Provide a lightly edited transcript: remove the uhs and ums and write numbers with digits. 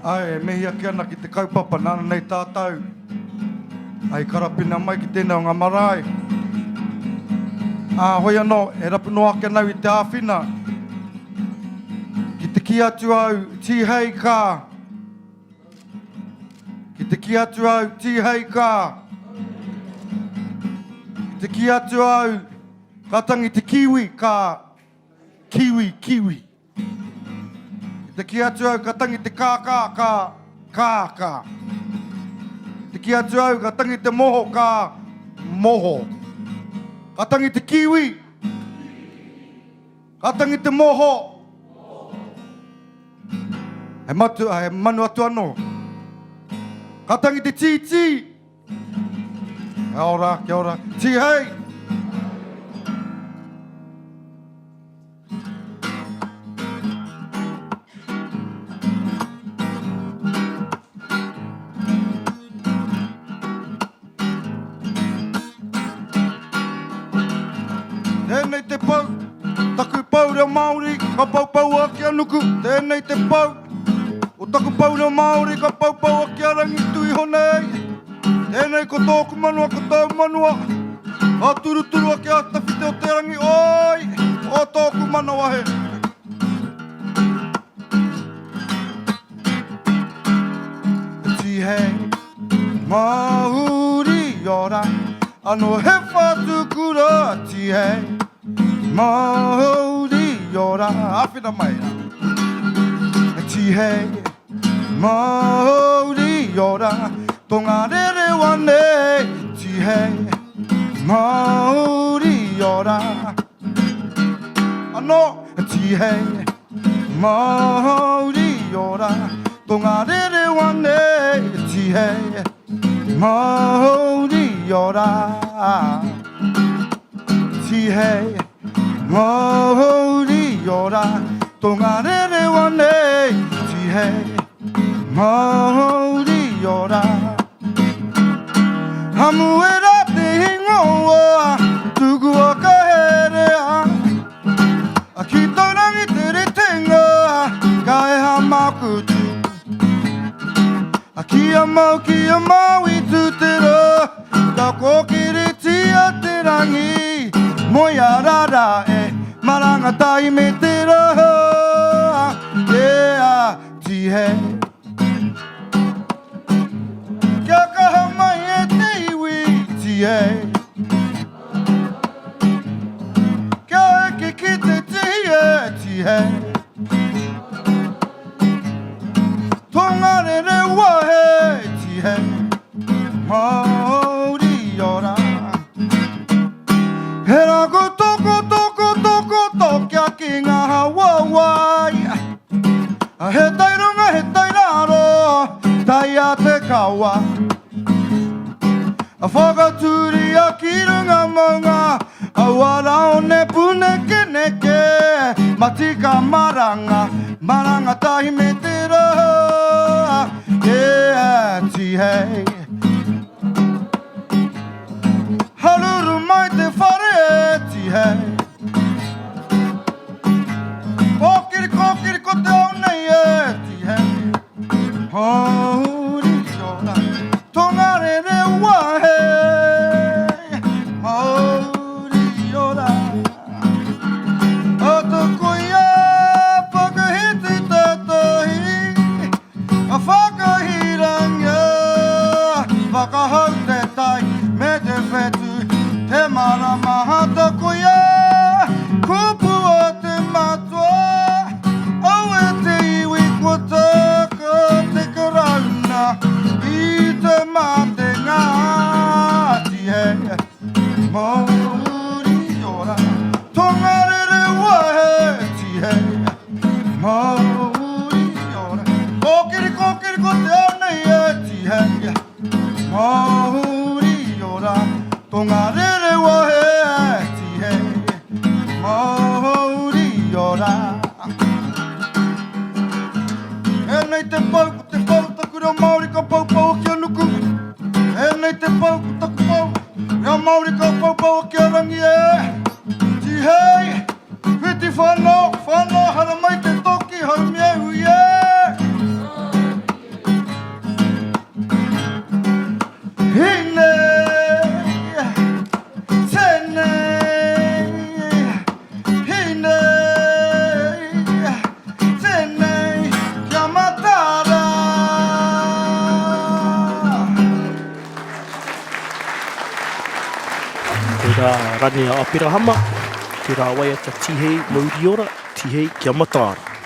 Ai, me hia ki ana ki te kaupapa nana nei tātou. Ai, karapina mai ki tēnei o ngā marae. Hoi anō, e rapu noa ke nau I te āwhina. Ki te ki atu au, tihei kā. Ki te ki atu au, tihei kā. Ki te ki atu au, katangi te kiwi kā. Kiwi, kiwi. Te ki atu au ka tangi te kākā kā kākā. Te ki atu au ka tangi te moho kā moho. Ka tangi te kiwi. Ka tangi te moho. He manu atu anō. Ka tangi te titi. Kia ora, kia ora. Tihei. Tēnei te pau, taku pau reo Māori, ka pau pau a kia nuku. Tēnei te pau, o taku pau reo Māori, ka pau pau a kia rangi tui honei. Tēnei ko tōku manua, ko tau manua, a turu turu a kia tawhite o te rangi. Oi, o tōku manawa he. Tihei, Māori ora, ano he whatukura tihei. Māori ora, awhina mai rā. Tihei, Māori ora, tonga rere wane. Tihei, Māori ora. Ano, tihei, Māori ora, tonga rere wane. Tihei, Māori ora. Tihei, Māori ora, tonga rere wane. Tihei, Māori ora. Hamu e rā te hingoa, tuku a ka herea. A ki taurangi te retenga, ka e ha makutu. A ki a mau I tūtera, ka kokere tia te rangi. Moia rara e marangatahi me te raha. Yeah, tihei. Kia kaha mai e te iwi, tihei. Kia eke ki te tihi e, tihei. Tonga rere wahe, tihei. Māori ora. He rako toko toko toko tokia ki ngā Hawaii. He taironga he tairaro, tai a te kawa. A whakaturi a ki runga maunga, a wara o ne puneke neke. Matika maranga, maranga tahi me te raha. Yeah, tihei. Haruru mai te whare, tihei. Kokiri ko te au nei e, tihei. Māori ora, tonga rere wahe. Māori ora. O toko ia, whakahiti tatahi. A whakahiranga, whakahau te tai, me te whetu. Te marama hata koia, kupu o te matua. Au e te iwi kua taka te karauna, I te matenga. Tihei, Māori ora, tonga rere wahe. Tihei, Māori ora. Kokiri ko te au nei e, tihei. Māori ora, tonga rere wahe. Tihei, Māori ora. E nei te pau, taku reo Māori ka pau pau a kia nuku. E nei te pau, taku pau, reo Māori ka pau pau a kia rangi e. Tihei, whiti whanau, hara mai te toki, hau mea hui e. Tērā rane a Apirahama, tērā waiata tihei mauriora, tihei kia mataara.